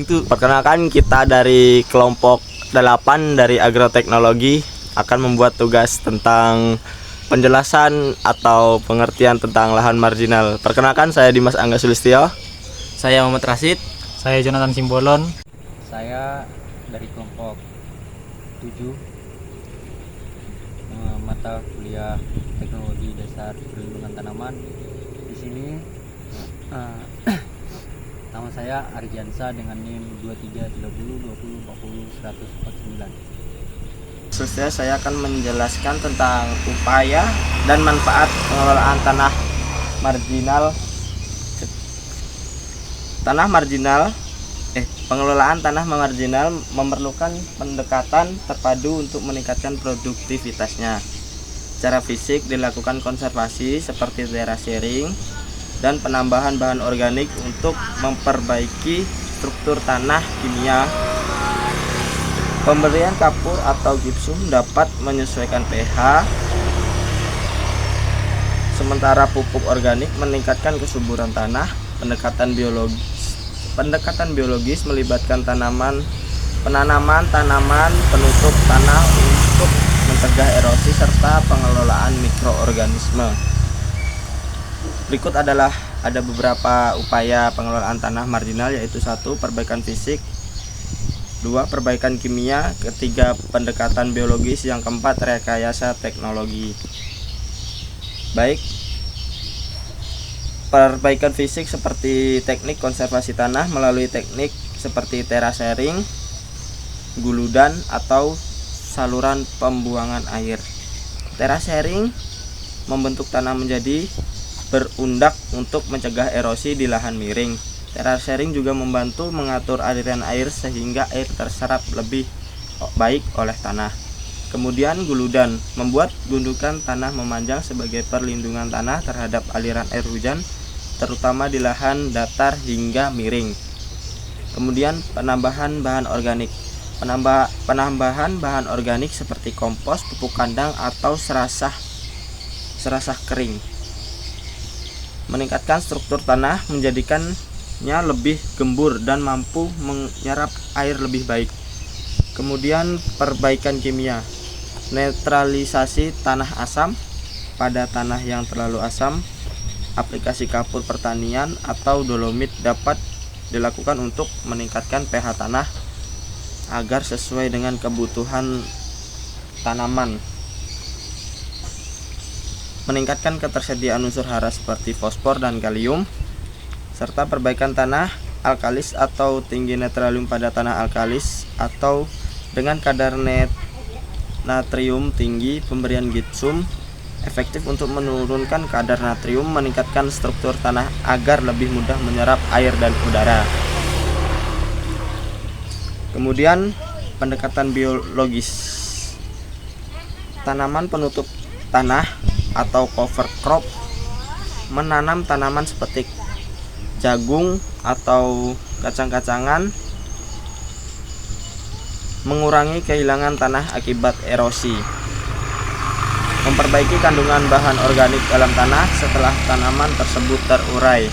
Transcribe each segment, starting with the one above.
Perkenalkan, kita dari kelompok 8 dari agroteknologi akan membuat tugas tentang penjelasan atau pengertian tentang lahan marginal. Perkenalkan, saya Dimas Angga Sulistyo. Saya Muhammad Rashid. Saya Jonathan Simbolon. Saya dari kelompok 7 mata kuliah teknologi dasar perlindungan tanaman. Di sini nama saya Arjansa dengan NIM 23302040 149. Selanjutnya saya akan menjelaskan tentang upaya dan manfaat pengelolaan tanah marginal. Pengelolaan tanah marginal memerlukan pendekatan terpadu untuk meningkatkan produktivitasnya. Secara fisik dilakukan konservasi seperti terasering dan penambahan bahan organik untuk memperbaiki struktur tanah kimia. Pemberian kapur atau gipsum dapat menyesuaikan pH, sementara pupuk organik meningkatkan kesuburan tanah. Pendekatan biologis melibatkan penanaman tanaman penutup tanah untuk mencegah erosi serta pengelolaan mikroorganisme. Berikut ada beberapa upaya pengelolaan tanah marginal, yaitu 1. Perbaikan fisik, 2. Perbaikan kimia, 3. Pendekatan biologis, yang keempat rekayasa teknologi. Baik, perbaikan fisik seperti teknik konservasi tanah melalui teknik seperti terasering, guludan, atau saluran pembuangan air. Terasering membentuk tanah menjadi berundak untuk mencegah erosi di lahan miring. Terasering juga membantu mengatur aliran air sehingga air terserap lebih baik oleh tanah. Kemudian guludan membuat gundukan tanah memanjang sebagai perlindungan tanah terhadap aliran air hujan, terutama di lahan datar hingga miring. Kemudian penambahan bahan organik. Penambahan bahan organik seperti kompos, pupuk kandang, atau serasah kering meningkatkan struktur tanah, menjadikannya lebih gembur dan mampu menyerap air lebih baik. Kemudian perbaikan kimia, netralisasi tanah asam. Pada tanah yang terlalu asam, aplikasi kapur pertanian atau dolomit dapat dilakukan untuk meningkatkan pH tanah agar sesuai dengan kebutuhan tanaman. Meningkatkan ketersediaan unsur hara seperti fosfor dan kalium, serta perbaikan tanah alkalis atau tinggi netralium pada tanah alkalis atau dengan kadar natrium tinggi. Pemberian gipsum efektif untuk menurunkan kadar natrium, meningkatkan struktur tanah agar lebih mudah menyerap air dan udara. Kemudian pendekatan biologis, tanaman penutup tanah atau cover crop, menanam tanaman seperti jagung atau kacang-kacangan, mengurangi kehilangan tanah akibat erosi, memperbaiki kandungan bahan organik dalam tanah setelah tanaman tersebut terurai.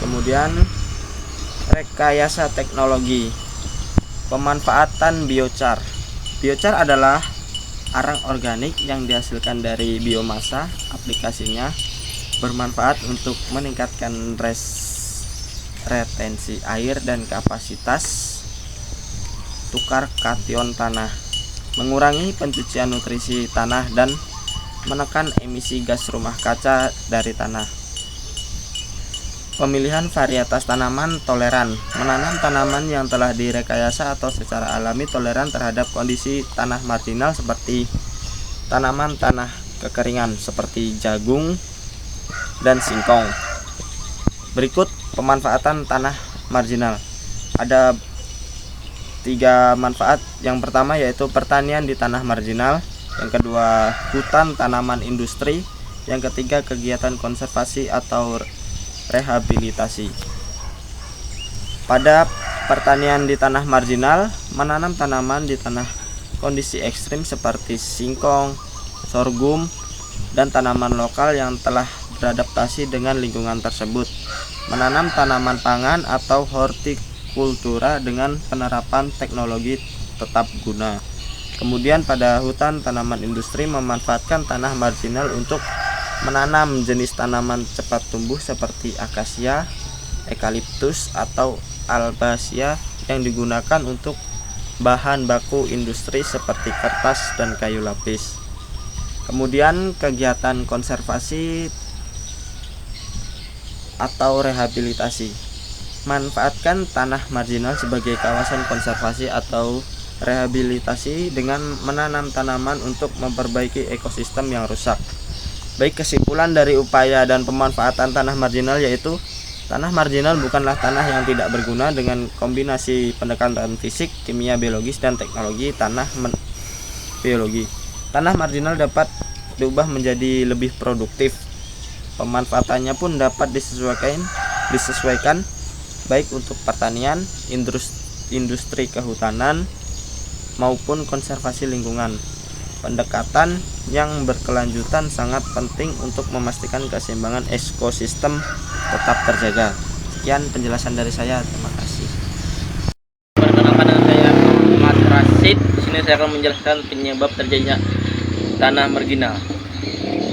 Kemudian rekayasa teknologi, pemanfaatan biochar. Biochar adalah arang organik yang dihasilkan dari biomasa. Aplikasinya bermanfaat untuk meningkatkan retensi air dan kapasitas tukar kation tanah, mengurangi pencucian nutrisi tanah, dan menekan emisi gas rumah kaca dari tanah. Pemilihan varietas tanaman toleran, menanam tanaman yang telah direkayasa atau secara alami toleran terhadap kondisi tanah marginal seperti tanaman tanah kekeringan seperti jagung dan singkong. Berikut pemanfaatan tanah marginal. Ada 3 manfaat. Yang pertama yaitu pertanian di tanah marginal, yang kedua hutan tanaman industri, yang ketiga kegiatan konservasi atau rehabilitasi. Pada pertanian di tanah marginal, menanam tanaman di tanah kondisi ekstrim seperti singkong, sorghum, dan tanaman lokal yang telah beradaptasi dengan lingkungan tersebut. Menanam tanaman pangan atau kultura dengan penerapan teknologi tetap guna. Kemudian pada hutan tanaman industri memanfaatkan tanah marginal untuk menanam jenis tanaman cepat tumbuh seperti akasia, eukaliptus atau albasia yang digunakan untuk bahan baku industri seperti kertas dan kayu lapis. Kemudian kegiatan konservasi atau rehabilitasi. Manfaatkan tanah marginal sebagai kawasan konservasi atau rehabilitasi dengan menanam tanaman untuk memperbaiki ekosistem yang rusak. Baik, kesimpulan dari upaya dan pemanfaatan tanah marginal yaitu tanah marginal bukanlah tanah yang tidak berguna. Dengan kombinasi pendekatan fisik, kimia, biologis, dan teknologi biologi, tanah marginal dapat diubah menjadi lebih produktif. Pemanfaatannya pun dapat disesuaikan baik untuk pertanian, industri kehutanan, maupun konservasi lingkungan. Pendekatan yang berkelanjutan sangat penting untuk memastikan keseimbangan ekosistem tetap terjaga. Sekian penjelasan dari saya. Terima kasih. Perkenalkan, dengan saya Muhammad Rasid. Di sini saya akan menjelaskan penyebab terjadinya tanah marginal.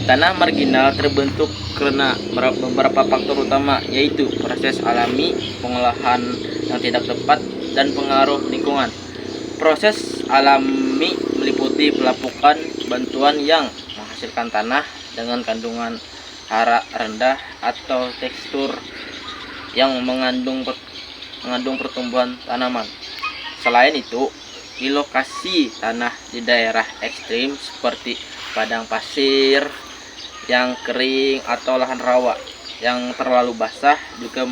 Tanah marginal terbentuk karena beberapa faktor utama, yaitu proses alami, pengolahan yang tidak tepat, dan pengaruh lingkungan. Proses alami meliputi pelapukan batuan yang menghasilkan tanah dengan kandungan hara rendah atau tekstur yang mengandung pertumbuhan tanaman. Selain itu, di lokasi tanah di daerah ekstrim seperti padang pasir yang kering atau lahan rawa yang terlalu basah juga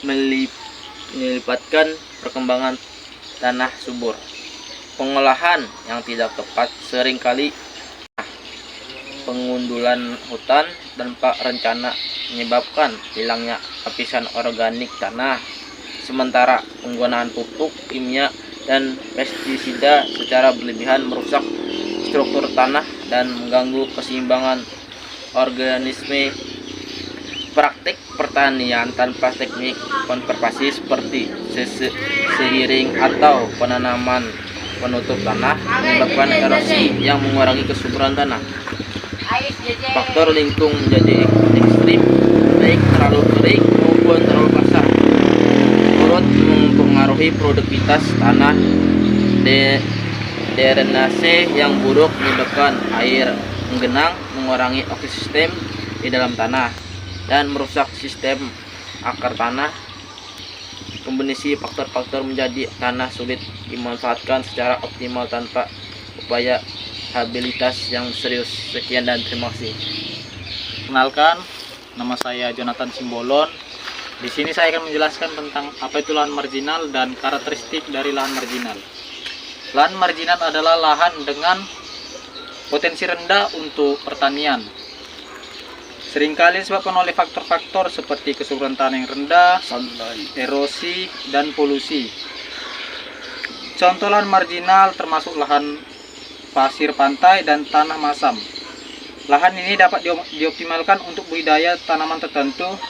melibatkan perkembangan tanah subur. Pengolahan yang tidak tepat seringkali pengundulan hutan tanpa rencana menyebabkan hilangnya lapisan organik tanah, sementara penggunaan pupuk kimia dan pestisida secara berlebihan merusak struktur tanah dan mengganggu keseimbangan organisme. Praktik pertanian tanpa teknik konservasi seperti seiring atau penanaman penutup tanah menyebabkan erosi yang mengurangi kesuburan tanah. Faktor lingkung menjadi ekstrim, baik terlalu kering maupun terlalu basah, turut mempengaruhi produktivitas tanah. Drainase yang buruk menyebabkan air menggenang, mengurangi oksigen di dalam tanah, dan merusak sistem akar tanah. Kombinasi faktor-faktor menjadi tanah sulit dimanfaatkan secara optimal tanpa upaya habilitas yang serius. Sekian dan terima kasih. Kenalkan, nama saya Jonathan Simbolon. Di sini saya akan menjelaskan tentang apa itu lahan marginal dan karakteristik dari lahan marginal. Lahan marginal adalah lahan dengan potensi rendah untuk pertanian. Seringkali disebabkan oleh faktor-faktor seperti kesuburan tanah yang rendah, erosi, dan polusi. Contoh lahan marginal termasuk lahan pasir pantai dan tanah masam. Lahan ini dapat dioptimalkan untuk budidaya tanaman tertentu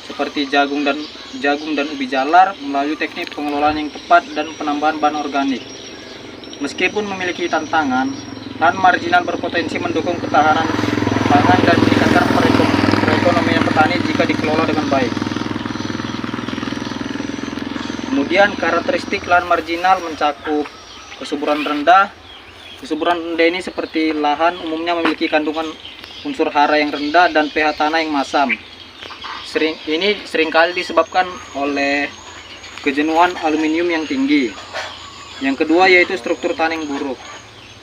seperti jagung dan ubi jalar melalui teknik pengelolaan yang tepat dan penambahan bahan organik. Meskipun memiliki tantangan, lahan marginal berpotensi mendukung ketahanan pangan dan meningkatkan perekonomian petani jika dikelola dengan baik. Kemudian karakteristik lahan marginal mencakup kesuburan rendah. Kesuburan rendah ini seperti lahan umumnya memiliki kandungan unsur hara yang rendah dan pH tanah yang masam. Ini seringkali disebabkan oleh kejenuhan aluminium yang tinggi. Yang kedua yaitu struktur tanah yang buruk.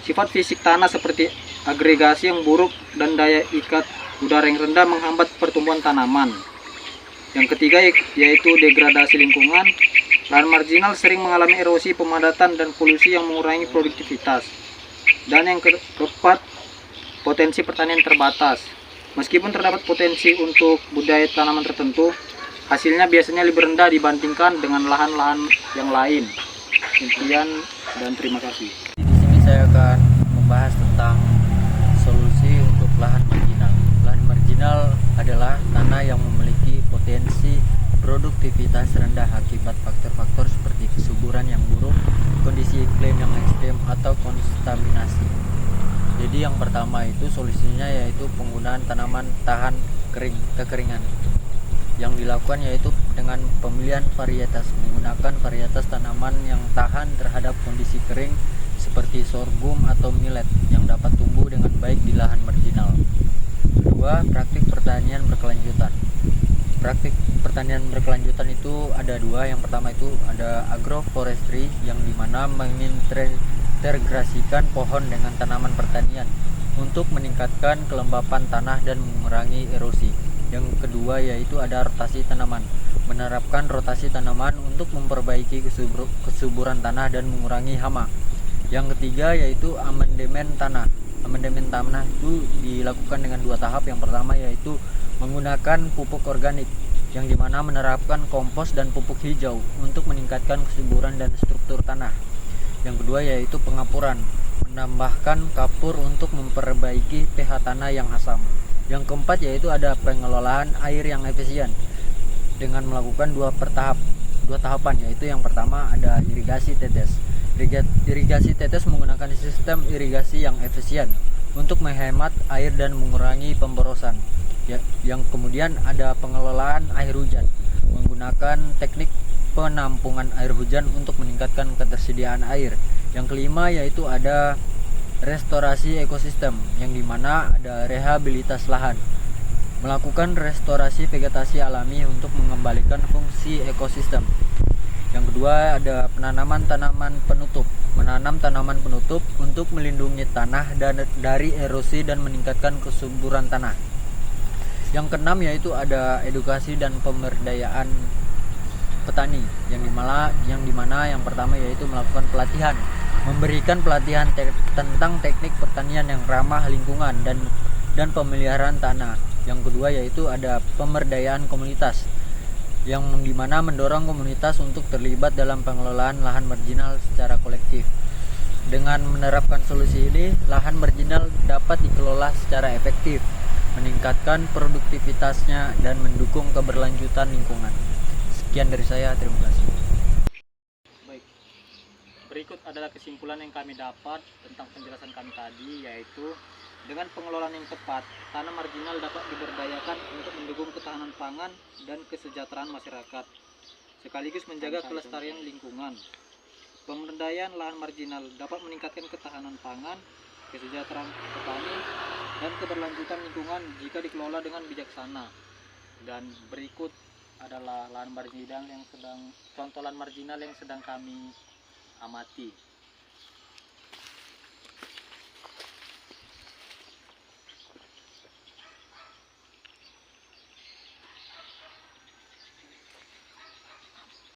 Sifat fisik tanah seperti agregasi yang buruk dan daya ikat udara yang rendah menghambat pertumbuhan tanaman. Yang ketiga yaitu degradasi lingkungan. Lahan marginal sering mengalami erosi, pemadatan, dan polusi yang mengurangi produktivitas. Dan yang keempat, potensi pertanian terbatas. Meskipun terdapat potensi untuk budidaya tanaman tertentu, hasilnya biasanya lebih rendah dibandingkan dengan lahan-lahan yang lain. Sekian dan terima kasih. Di sini saya akan membahas tentang solusi untuk lahan marginal. Lahan marginal adalah tanah yang memiliki potensi produktivitas rendah akibat faktor-faktor Jadi yang pertama itu solusinya yaitu penggunaan tanaman tahan kekeringan. Yang dilakukan yaitu dengan pemilihan varietas, menggunakan varietas tanaman yang tahan terhadap kondisi kering seperti sorghum atau millet yang dapat tumbuh dengan baik di lahan marginal. Kedua, praktik pertanian berkelanjutan. Praktik pertanian berkelanjutan itu ada dua. Yang pertama itu ada agroforestry, yang dimana mengintegrasikan pohon dengan tanaman pertanian untuk meningkatkan kelembapan tanah dan mengurangi erosi. Yang kedua yaitu ada rotasi tanaman, menerapkan rotasi tanaman untuk memperbaiki kesuburan tanah dan mengurangi hama. Yang ketiga yaitu amandemen tanah. Amandemen tanah itu dilakukan dengan dua tahap. Yang pertama yaitu menggunakan pupuk organik, yang dimana menerapkan kompos dan pupuk hijau untuk meningkatkan kesuburan dan struktur tanah. Yang kedua yaitu pengapuran, menambahkan kapur untuk memperbaiki pH tanah yang asam. Yang keempat yaitu ada pengelolaan air yang efisien dengan melakukan dua tahapan, yaitu yang pertama ada irigasi tetes. Irigasi tetes menggunakan sistem irigasi yang efisien untuk menghemat air dan mengurangi pemborosan. Yang kemudian ada pengelolaan air hujan, menggunakan teknik penampungan air hujan untuk meningkatkan ketersediaan air. Yang kelima yaitu ada restorasi ekosistem, yang dimana ada rehabilitas lahan, melakukan restorasi vegetasi alami untuk mengembalikan fungsi ekosistem. Yang kedua ada penanaman tanaman penutup, menanam tanaman penutup untuk melindungi tanah dari erosi dan meningkatkan kesuburan tanah. Yang keenam yaitu ada edukasi dan pemberdayaan petani, yang dimana yang pertama yaitu melakukan pelatihan, memberikan pelatihan tentang teknik pertanian yang ramah lingkungan dan pemeliharaan tanah. Yang kedua yaitu ada pemberdayaan komunitas, yang dimana mendorong komunitas untuk terlibat dalam pengelolaan lahan marginal secara kolektif. Dengan menerapkan solusi ini, lahan marginal dapat dikelola secara efektif, meningkatkan produktivitasnya dan mendukung keberlanjutan lingkungan. Sekian dari saya, terima kasih. Berikut adalah kesimpulan yang kami dapat tentang penjelasan kami tadi, yaitu dengan pengelolaan yang tepat, tanah marginal dapat diberdayakan untuk mendukung ketahanan pangan dan kesejahteraan masyarakat, sekaligus menjaga kelestarian lingkungan. Pemberdayaan lahan marginal dapat meningkatkan ketahanan pangan, kesejahteraan petani, dan keberlanjutan lingkungan jika dikelola dengan bijaksana. Dan berikut adalah contoh lahan marginal yang sedang kami amati.